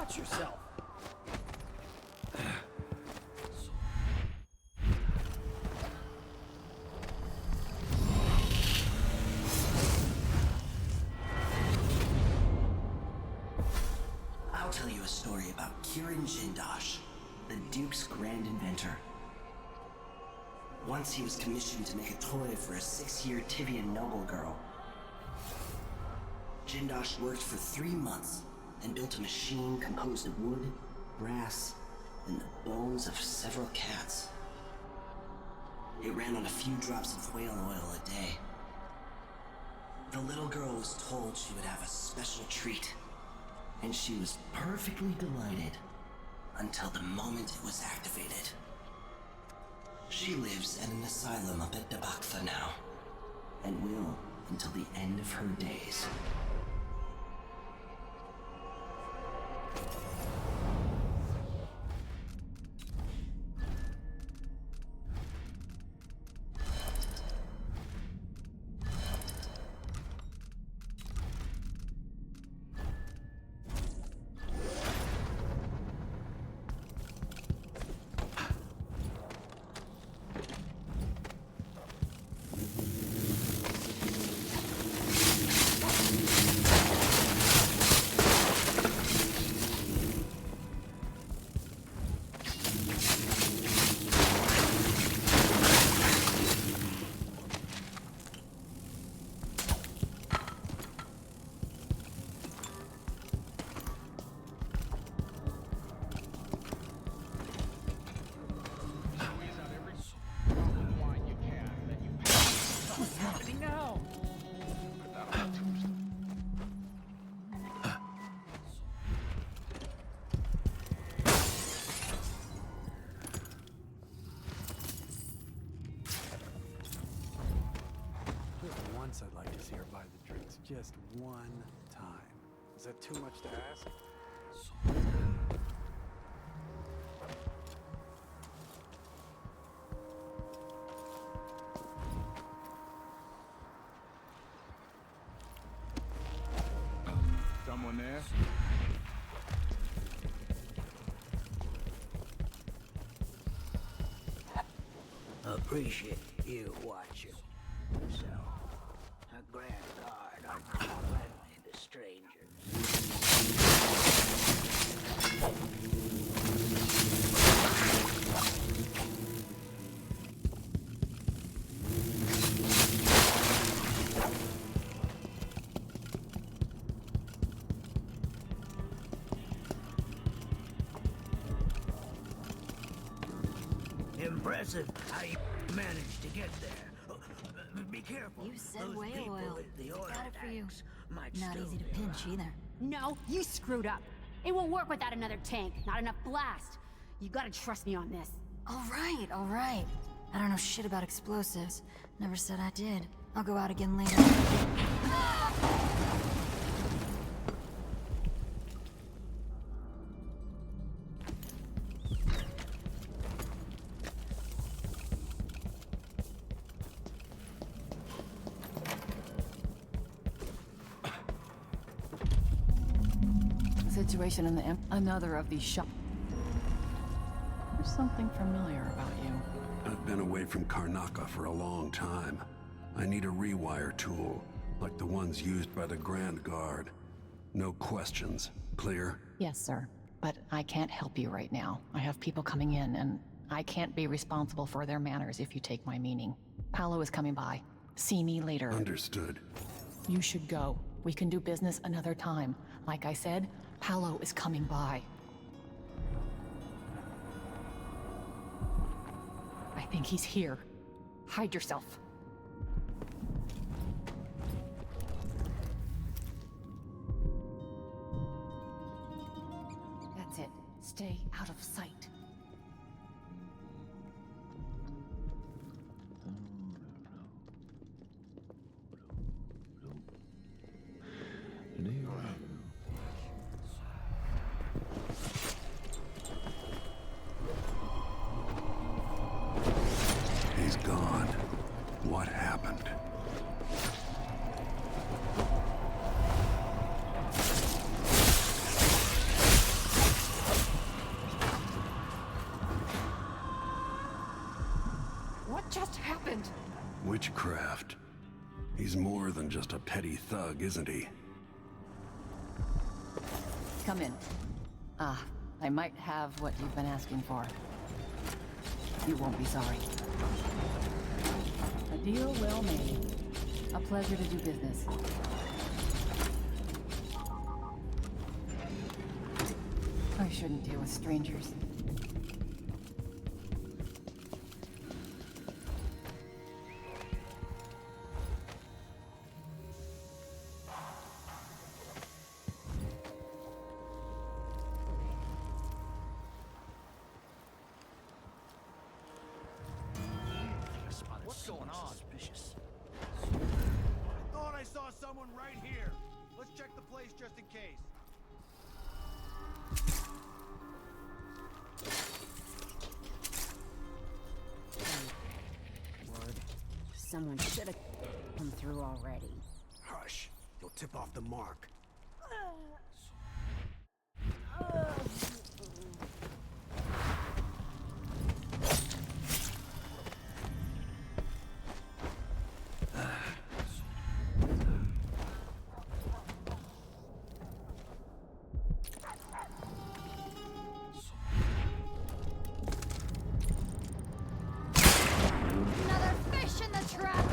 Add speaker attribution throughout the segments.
Speaker 1: Watch yourself.
Speaker 2: I'll tell you a story about Kirin Jindosh, the Duke's grand inventor. Once he was commissioned to make a toy for a 6-year Tivian noble girl. Jindosh worked for 3 months and built a machine composed of wood, brass, and the bones of several cats. It ran on a few drops of whale oil a day. The little girl was told she would have a special treat, and she was perfectly delighted until the moment it was activated. She lives at an asylum up at Dabakfa now, and will until the end of her days.
Speaker 1: I'd like to see her buy the drinks just one time. Is that too much to ask?
Speaker 3: Someone there?
Speaker 4: Appreciate you watching. So, a grand guard are friendly to strangers. Impressive how you managed to get there. Be careful.
Speaker 5: You said
Speaker 4: Those
Speaker 5: whale
Speaker 4: people
Speaker 5: oil.
Speaker 4: with the oil
Speaker 5: Got it for you.
Speaker 4: tanks might
Speaker 5: Not
Speaker 4: still
Speaker 5: easy to
Speaker 4: be
Speaker 5: pinch
Speaker 4: around.
Speaker 5: either.
Speaker 6: No, you screwed up. It won't work without another tank. Not enough blast. You gotta trust me on this.
Speaker 5: All right, all right. I don't know shit about explosives. Never said I did. I'll go out again later.
Speaker 7: Situation in the another of these shops. There's something familiar about you.
Speaker 8: I've been away from Karnaca for a long time. I need a rewire tool, like the ones used by the Grand Guard. No questions. Clear?
Speaker 7: Yes, sir. But I can't help you right now. I have people coming in, and I can't be responsible for their manners if you take my meaning. Paolo is coming by. See me later.
Speaker 8: Understood.
Speaker 7: You should go. We can do business another time. Like I said, Paolo is coming by. I think he's here. Hide yourself. That's it. Stay out of sight.
Speaker 8: He's gone. What happened? witchcraft. He's more than just a petty thug, isn't he?
Speaker 7: Come in. I might have what you've been asking for. You won't be sorry. A deal well made. A pleasure to do business. I shouldn't deal with strangers.
Speaker 4: What's going on?
Speaker 3: Suspicious.
Speaker 9: I thought I saw someone right here. Let's check the place just in case.
Speaker 6: Lord, someone should have come through already.
Speaker 4: Hush. You'll tip off the mark.
Speaker 5: Another fish in the trap!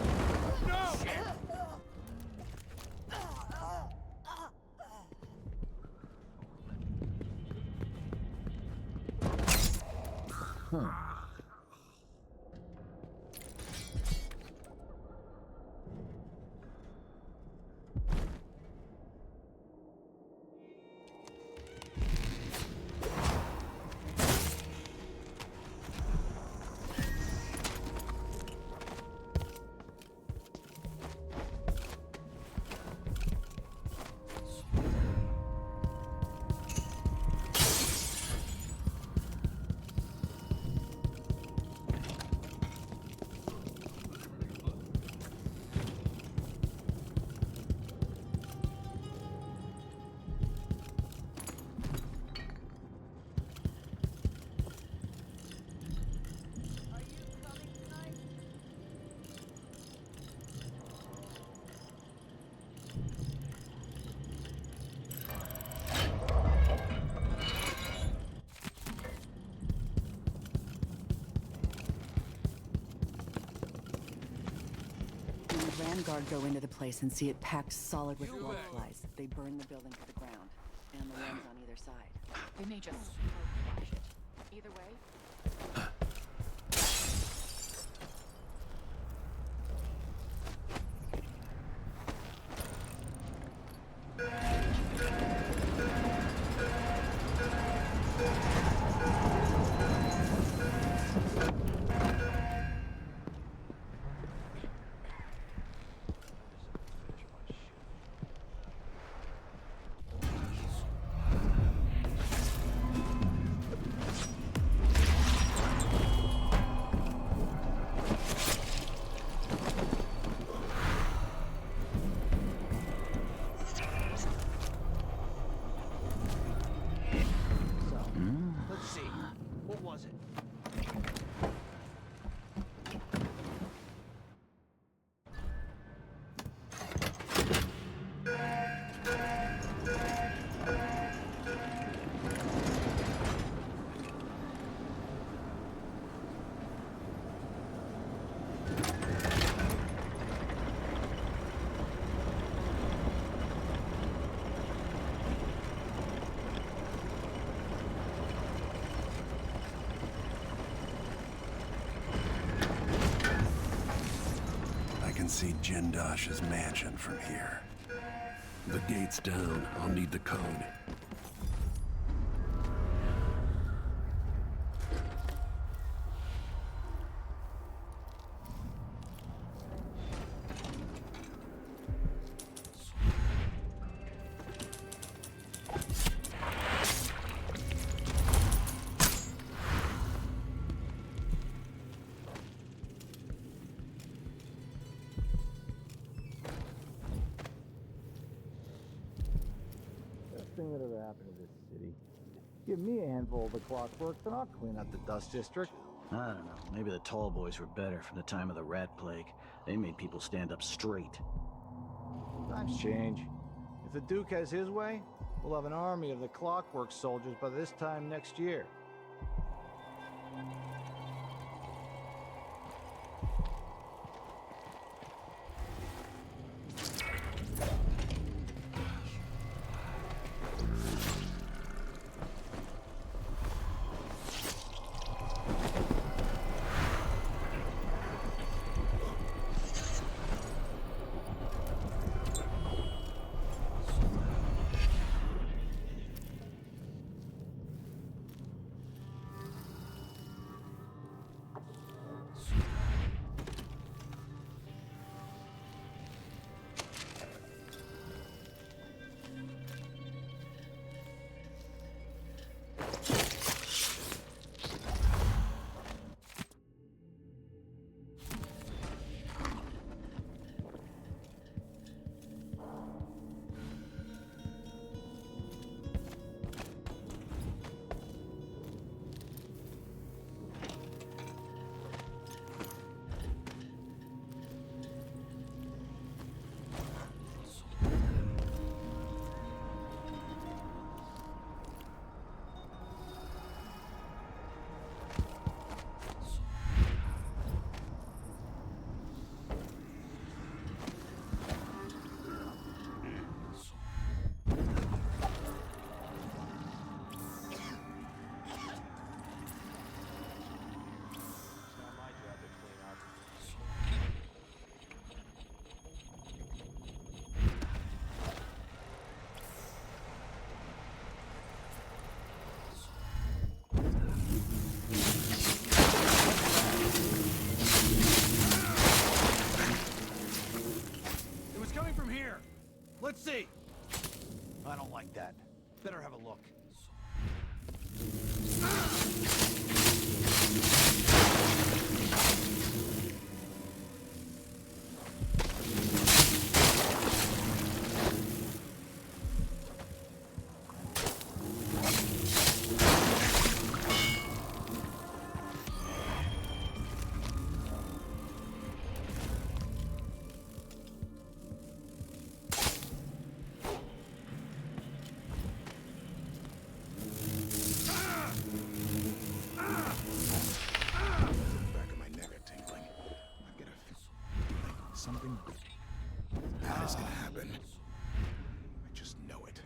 Speaker 7: When the Vanguard go into the place and see it packed solid with blood flies, they burn the building to the ground, and the ones on either side. They may just flash it. Either way,
Speaker 9: Let's see. What was it?
Speaker 8: I can see Jindosh's mansion from here. The gate's down. I'll need the code.
Speaker 9: Best thing that ever happened to this city. Give me a handful of the clockworks and I'll clean up the dust district.
Speaker 3: I don't know. Maybe the tall boys were better from the time of the rat plague. They made people stand up straight.
Speaker 9: Times change. If the Duke has his way, we'll have an army of the Clockwork Soldiers by this time next year. Let's see. I don't like that. Better have a look.
Speaker 10: Something bad is gonna happen. I just know it.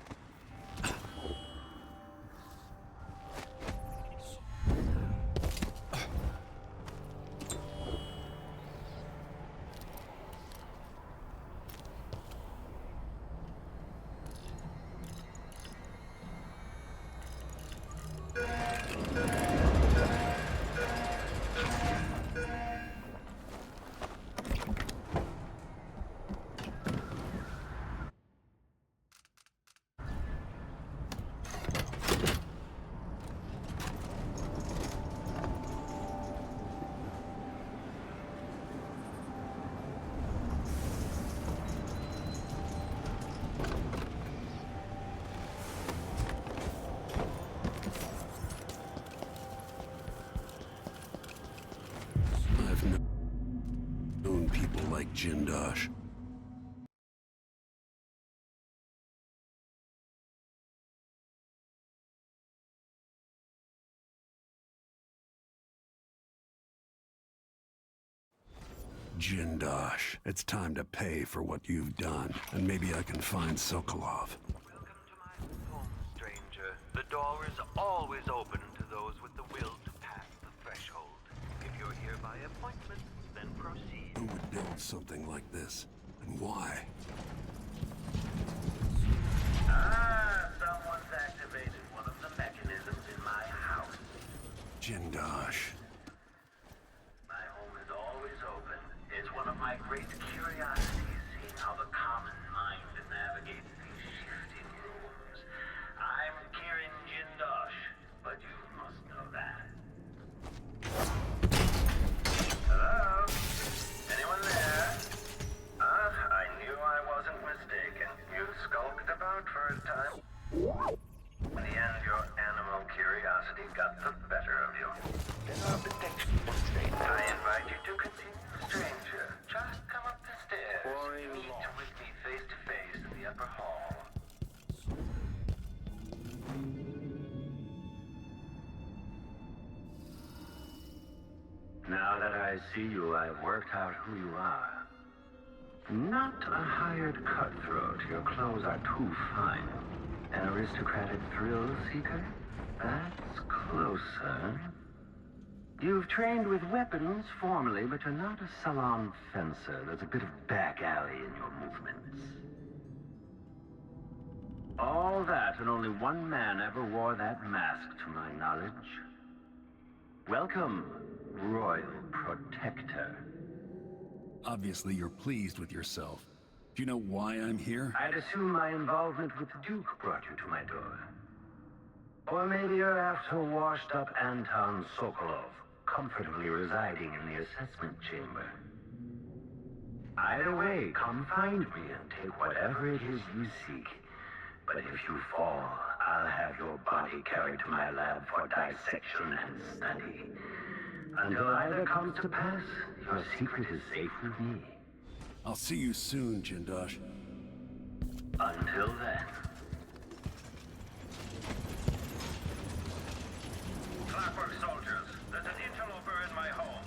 Speaker 8: Known people like Jindosh. Jindosh, it's time to pay for what you've done, and maybe I can find Sokolov.
Speaker 11: Welcome to my home, stranger. The door is always open to those with the will to pass the threshold. If you're here by appointment, then proceed.
Speaker 8: Who would build something like this, and why?
Speaker 11: Someone's activated one of the mechanisms in my house.
Speaker 8: Jindosh.
Speaker 11: My home is always open. It's one of my great curiosities, seeing how the common mind navigates these shifting rooms. I'm Kirin Jindosh, but you must know that. Hello? Anyone there? I knew I wasn't mistaken. You skulked about for a time. In the end, your animal curiosity curiosity got the better of you. I invite you to continue, stranger. Just come up the stairs. Meet with me face to face in the upper hall. Now that I see you, I've worked out who you are. Not a hired cutthroat. Your clothes are too fine. An aristocratic thrill seeker? That's closer. You've trained with weapons formerly, but you're not a salon fencer. There's a bit of back alley in your movements. All that, and only one man ever wore that mask to my knowledge. Welcome, Royal Protector.
Speaker 8: Obviously, you're pleased with yourself. Do you know why I'm here?
Speaker 11: I'd assume my involvement with the Duke brought you to my door. Or maybe you're after washed-up Anton Sokolov, comfortably residing in the assessment chamber. Either way, come find me and take whatever it is you seek. But if you fall, I'll have your body carried to my lab for dissection and study. Until either comes to pass, your secret is safe with me.
Speaker 8: I'll see you soon, Jindosh.
Speaker 11: Until then. Clockwork soldiers, there's an interloper in my home.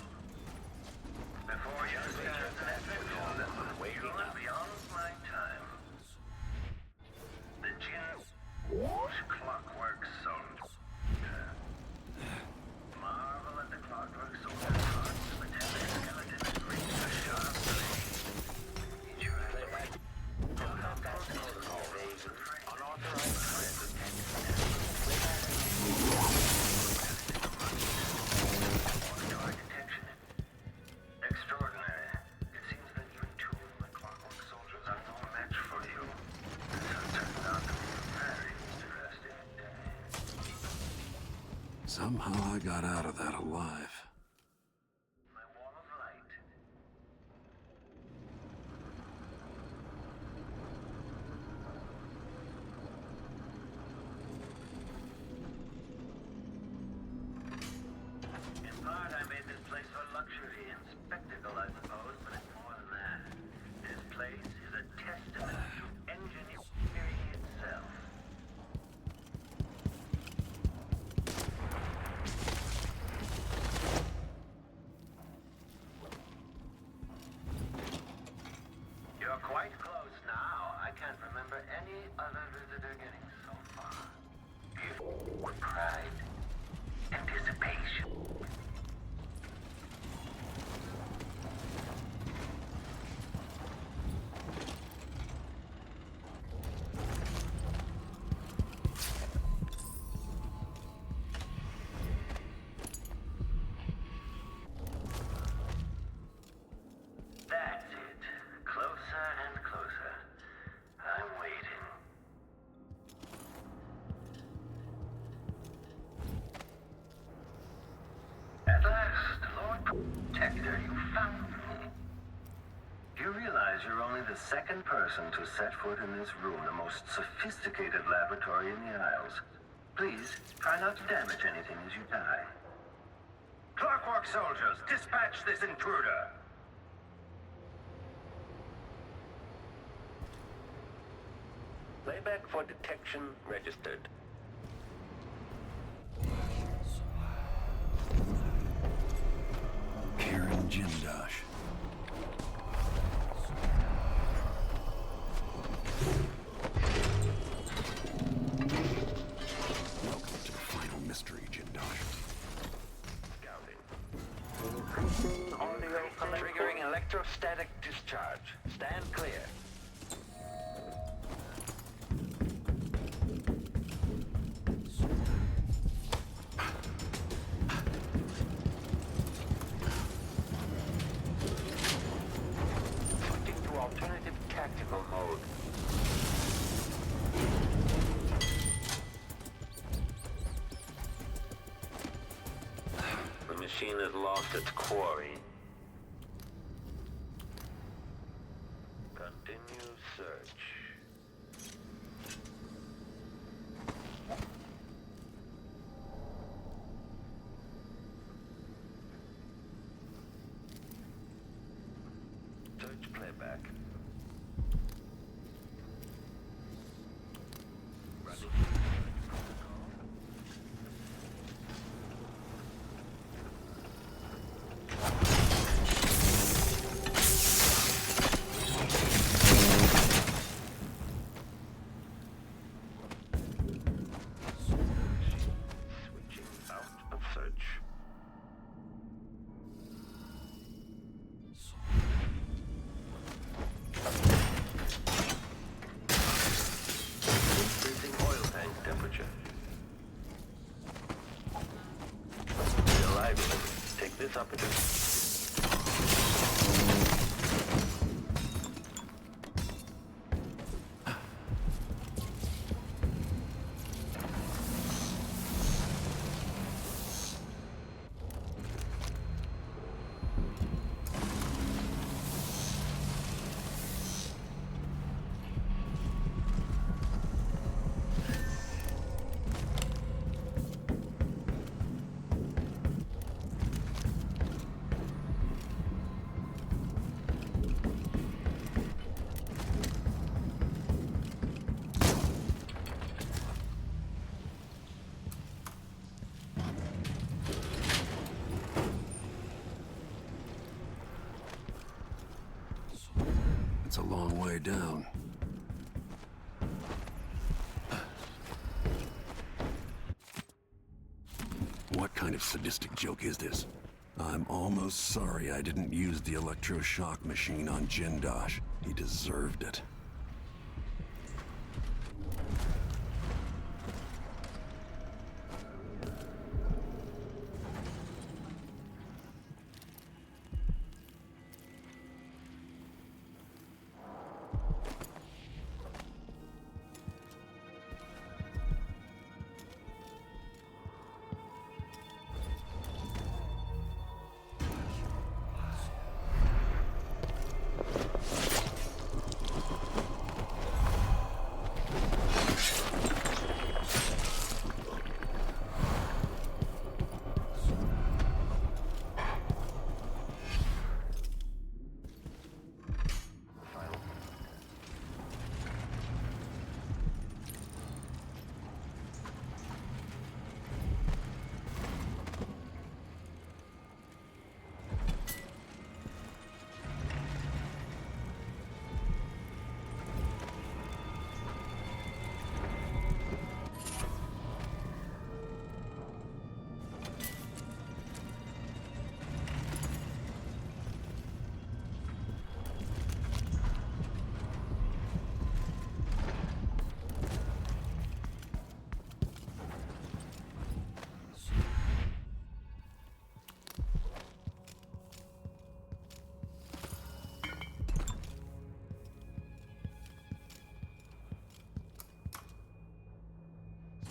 Speaker 11: Before you stand an affliction that was waiting beyond my time. The Clockwork soldier. Marvel at the Clockwork soldier. Metallic skeleton razor sharp blade. Each right. Extraordinary. It seems that even two of my Clockwork soldiers are no match for you. This has turned out to be a very interesting day.
Speaker 8: Somehow I got out of that alive.
Speaker 11: My wall of light. In part, I made this place for luxury and spectacle, I suppose, but it's more than that. This place is a testament to engineering itself. You're quite close now. I can't remember any other visitor getting so far. Beautiful pride, anticipation. That's it. Closer and closer. I'm waiting. At last, Lord Protector, you found me. You realize you're only the second person to set foot in this room, the most sophisticated laboratory in the Isles. Please, try not to damage anything as you die. Clockwork soldiers, dispatch this intruder!
Speaker 12: Playback for detection registered.
Speaker 8: Karen Jindosh. Welcome to the final mystery, Jindosh.
Speaker 12: Increasing audio triggering electrostatic discharge. Stand clear. Switching to alternative tactical mode. The machine has lost its quarry. Continue search. this opportunity.
Speaker 8: It's a long way down. What kind of sadistic joke is this? I'm almost sorry I didn't use the electroshock machine on Jindosh. He deserved it.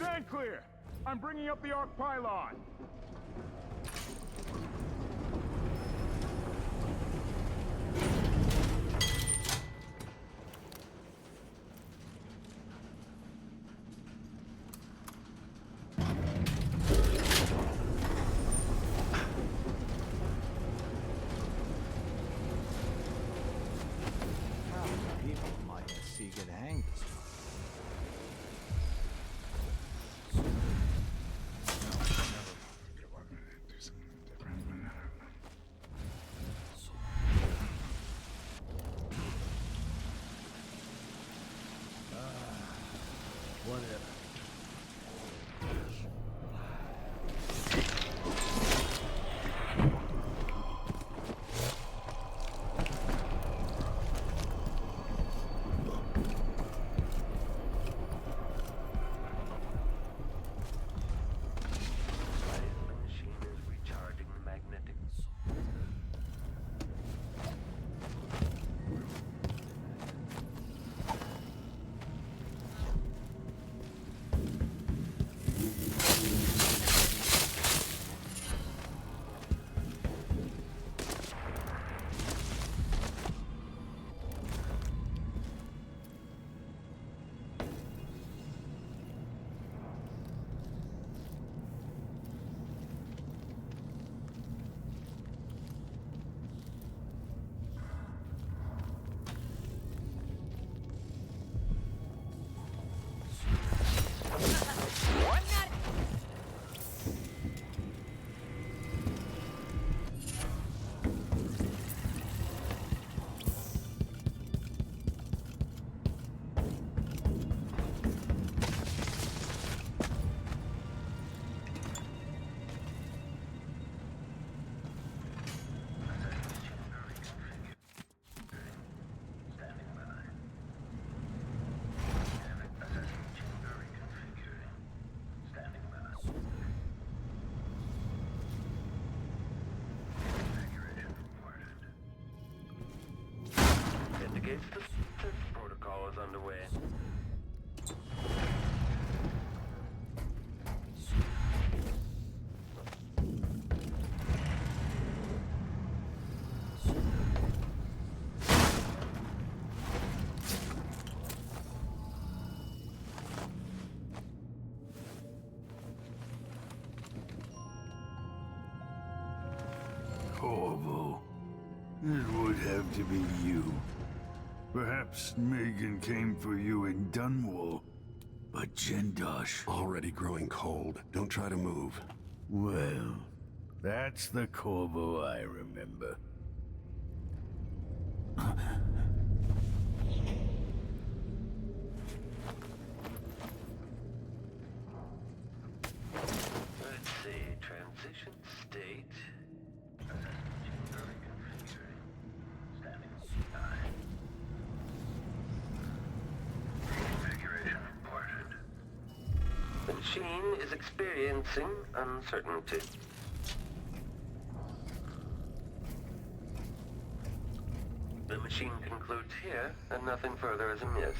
Speaker 13: Stand clear! I'm bringing up the arc pylon!
Speaker 9: People might see you get hanged this time.
Speaker 12: seems the search protocol is underway.
Speaker 14: Corvo. It would have to be you. Perhaps Megan came for you in Dunwall. But Jindosh...
Speaker 8: Already growing cold. Don't try to move.
Speaker 14: Well, that's the Corvo I remember.
Speaker 12: Let's see, transition state.
Speaker 11: Very confusing. Standing by. Configuration reported.
Speaker 12: The machine is experiencing uncertainty. The machine concludes here, and nothing further is amiss.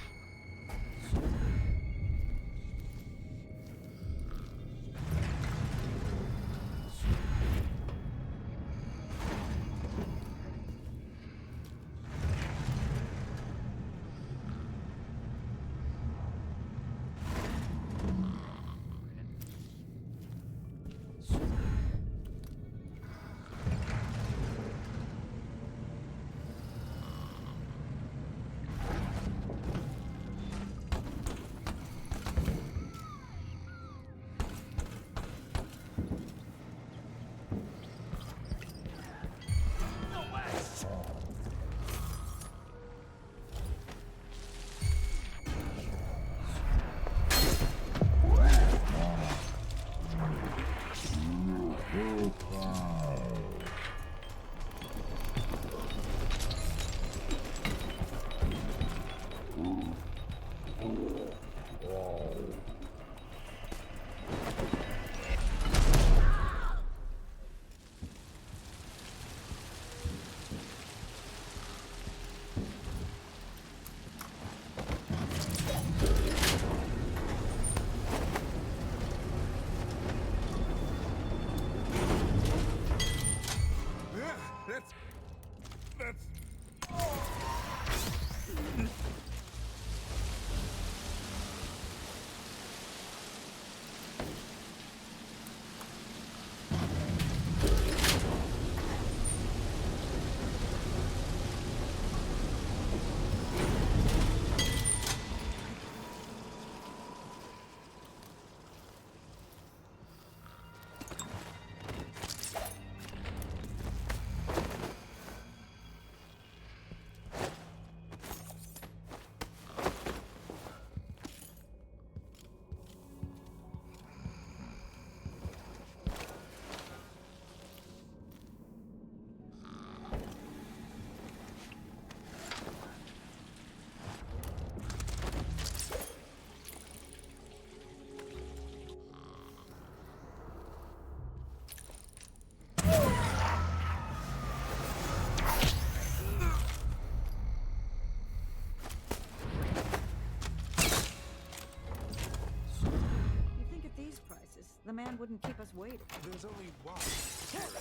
Speaker 15: The man wouldn't keep us waiting.
Speaker 10: There's only one Jindosh.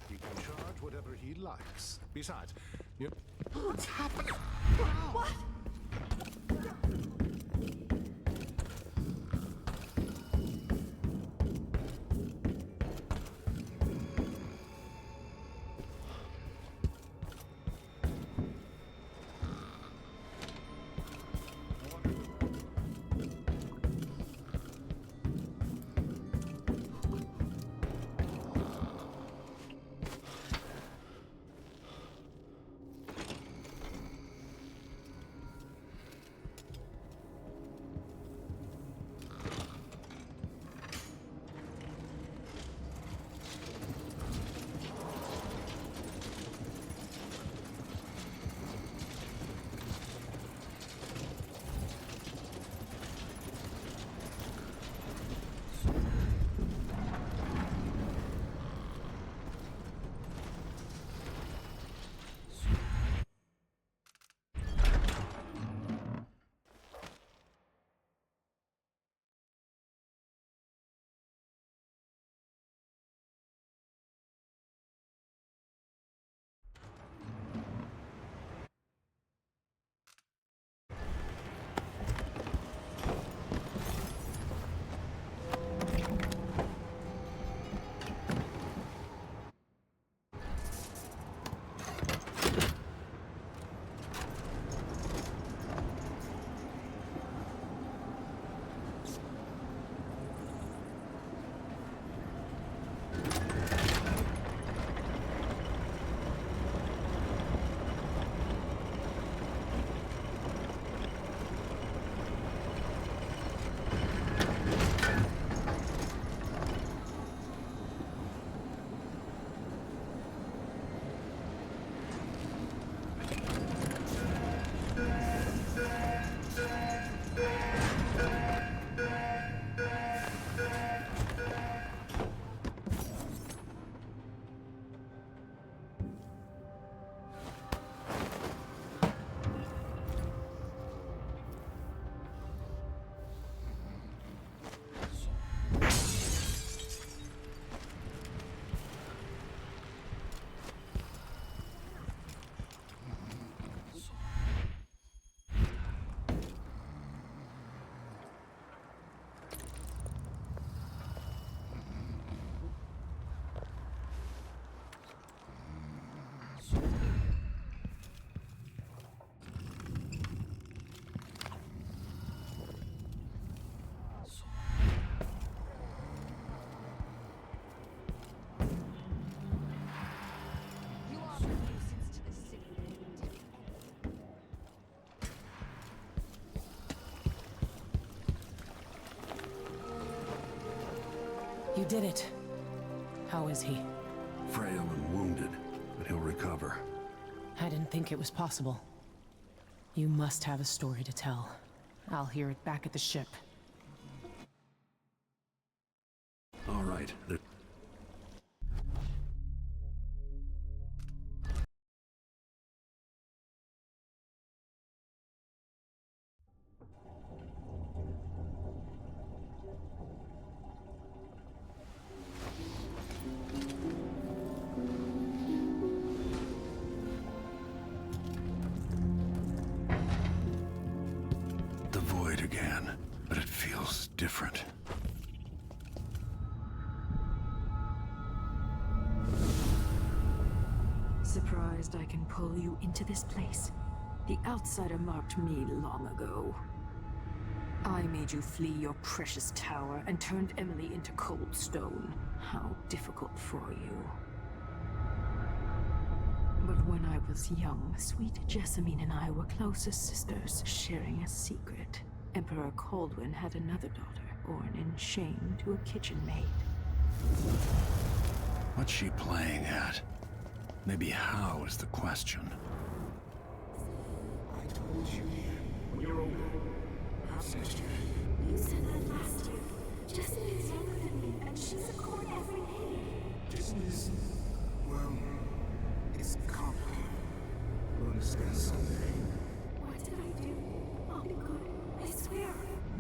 Speaker 10: He can charge whatever he likes. Besides, you... What's happening?
Speaker 15: What?
Speaker 7: You did it. How is he?
Speaker 8: Frail and wounded, but he'll recover.
Speaker 7: I didn't think it was possible. You must have a story to tell. I'll hear it back at the ship.
Speaker 8: All right. The void again, but it feels different.
Speaker 15: Surprised I can pull you into this place? The outsider marked me long ago. I made you flee your precious tower and turned Emily into cold stone. How difficult for you. But when I was young, sweet Jessamine and I were close as sisters, sharing a secret. Emperor Kaldwin had another daughter, born in shame to a kitchen maid.
Speaker 8: What's she playing at? Maybe how is the question.
Speaker 10: I told you, when you're older, perhaps next year.
Speaker 16: You said that last year. Jessamine's younger than me, and she's a court every day.
Speaker 10: Disney is, well, it's complicated. We'll understand someday.
Speaker 16: What did I do? I'll be good. I swear.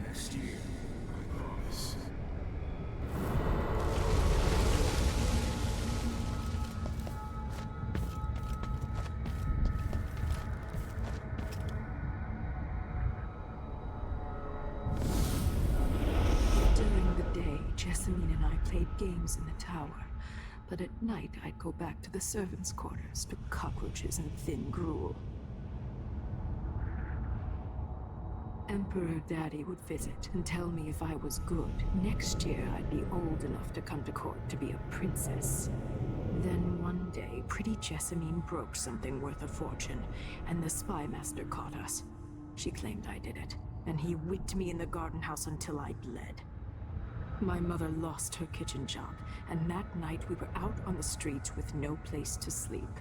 Speaker 10: Next year, I promise.
Speaker 15: During the day, Jessamine and I played games in the tower. But at night, I'd go back to the servants' quarters to cockroaches and thin gruel. Emperor Daddy would visit and tell me if I was good. Next year, I'd be old enough to come to court to be a princess. Then one day, pretty Jessamine broke something worth a fortune, and the spy master caught us. She claimed I did it, and he whipped me in the garden house until I bled. My mother lost her kitchen job, and that night we were out on the streets with no place to sleep.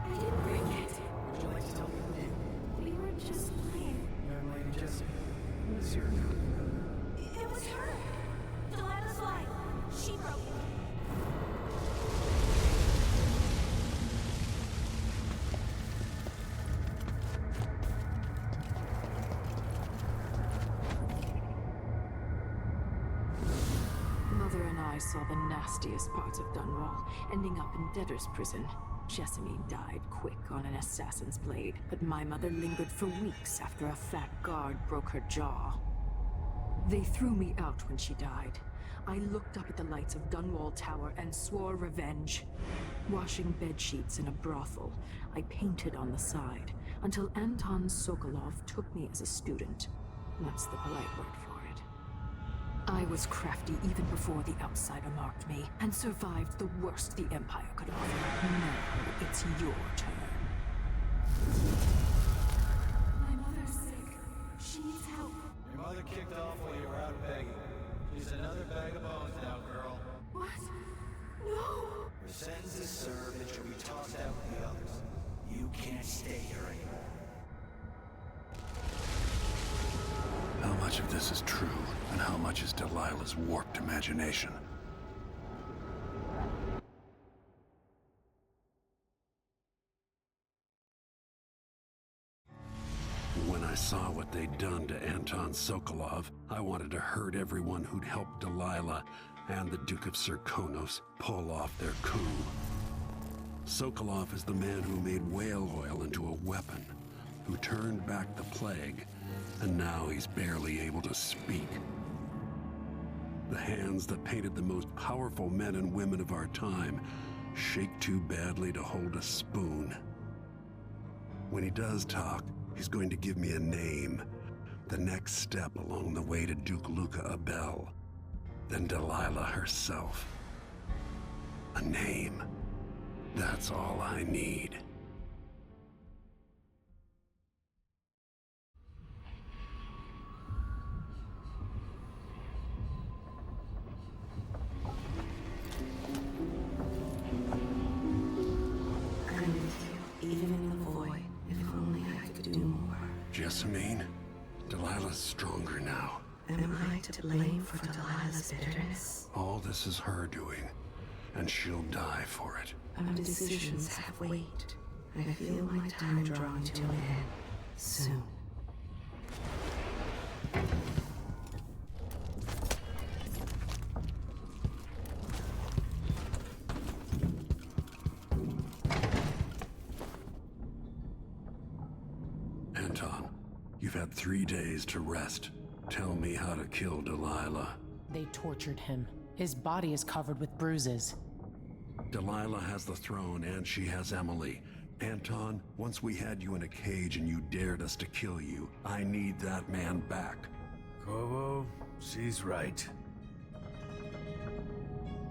Speaker 16: I didn't bring it.
Speaker 1: Would you like to tell me who did?
Speaker 16: We were just playing.
Speaker 1: Young lady Jessie. Who is your...
Speaker 16: It was her. Delilah's life. She broke it.
Speaker 15: Mother and I saw the nastiest parts of Dunwall, ending up in debtor's prison. Jessamine died quick on an assassin's blade, but my mother lingered for weeks after a fat guard broke her jaw. They threw me out when she died. I looked up at the lights of Dunwall Tower and swore revenge. Washing bedsheets in a brothel, I painted on the side, until Anton Sokolov took me as a student. That's the polite word for it. I was crafty even before the outsider marked me, and survived the worst the Empire could offer. Now it's your turn.
Speaker 16: My mother's sick. She needs help.
Speaker 9: Your mother kicked off while you were out begging. She's another bag of bones now, girl.
Speaker 16: What? No!
Speaker 2: Her sentence is served and she'll be tossed out with the others. You can't stay here anymore.
Speaker 8: How much of this is true, and how much is Delilah's warped imagination? When I saw what they'd done to Anton Sokolov, I wanted to hurt everyone who'd helped Delilah and the Duke of Serkonos pull off their coup. Sokolov is the man who made whale oil into a weapon, who turned back the plague, and now he's barely able to speak. The hands that painted the most powerful men and women of our time shake too badly to hold a spoon. When he does talk, he's going to give me a name, the next step along the way to Duke Luca Abel, then Delilah herself. A name. That's all I need. Jessamine, Delilah's stronger now.
Speaker 16: Am I to blame for Delilah's bitterness?
Speaker 8: All this is her doing, and she'll die for it.
Speaker 16: Our decisions have weight. I feel my time drawing to an end soon.
Speaker 8: Anton, you've had 3 days to rest. Tell me how to kill Delilah.
Speaker 17: They tortured him. His body is covered with bruises.
Speaker 8: Delilah has the throne and she has Emily. Anton, once we had you in a cage and you dared us to kill you, I need that man back.
Speaker 14: Corvo, she's right.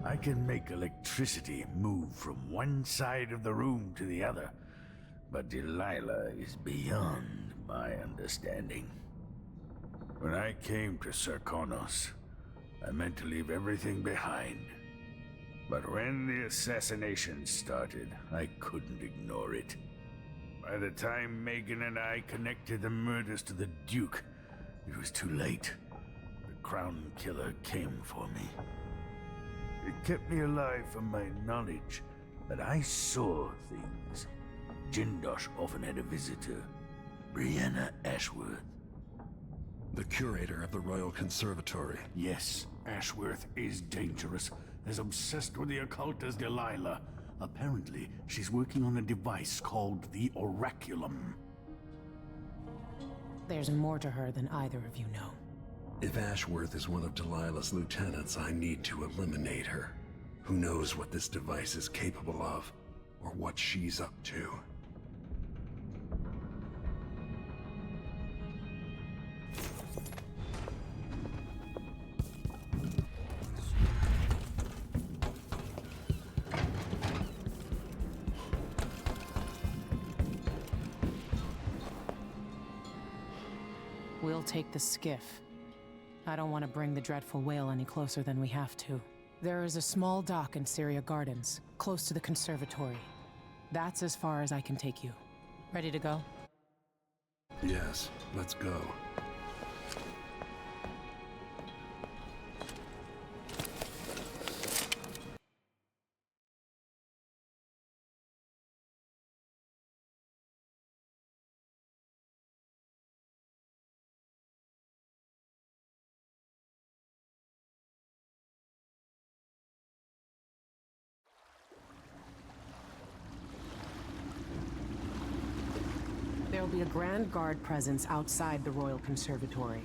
Speaker 14: I can make electricity move from one side of the room to the other, but Delilah is beyond my understanding. When I came to Sarkonos, I meant to leave everything behind. But when the assassination started, I couldn't ignore it. By the time Megan and I connected the murders to the Duke, it was too late. The Crown Killer came for me. It kept me alive from my knowledge, but I saw things. Jindosh often had a visitor, Brianna Ashworth.
Speaker 8: The curator of the Royal Conservatory.
Speaker 14: Yes, Ashworth is dangerous. As obsessed with the occult as Delilah. Apparently, she's working on a device called the Oraculum.
Speaker 17: There's more to her than either of you know.
Speaker 8: If Ashworth is one of Delilah's lieutenants, I need to eliminate her. Who knows what this device is capable of, or what she's up to.
Speaker 17: We'll take the skiff. I don't want to bring the dreadful whale any closer than we have to. There is a small dock in Syria Gardens, close to the conservatory. That's as far as I can take you. Ready to go?
Speaker 8: Yes, let's go.
Speaker 17: There will be a Grand Guard presence outside the Royal Conservatory.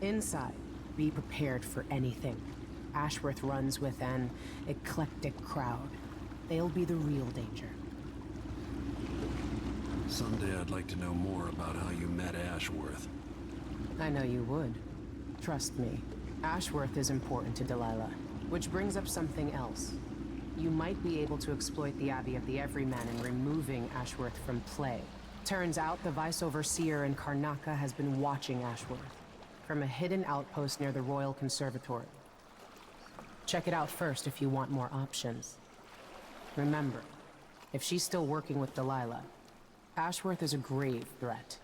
Speaker 17: Inside, be prepared for anything. Ashworth runs with an eclectic crowd. They'll be the real danger.
Speaker 8: Someday I'd like to know more about how you met Ashworth.
Speaker 17: I know you would. Trust me. Ashworth is important to Delilah. Which brings up something else. You might be able to exploit the Abbey of the Everyman in removing Ashworth from play. Turns out the Vice Overseer in Karnaca has been watching Ashworth from a hidden outpost near the Royal Conservatory. Check it out first if you want more options. Remember, if she's still working with Delilah, Ashworth is a grave threat.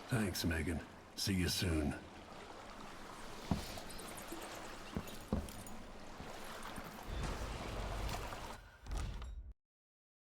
Speaker 8: Thanks, Megan. See you soon.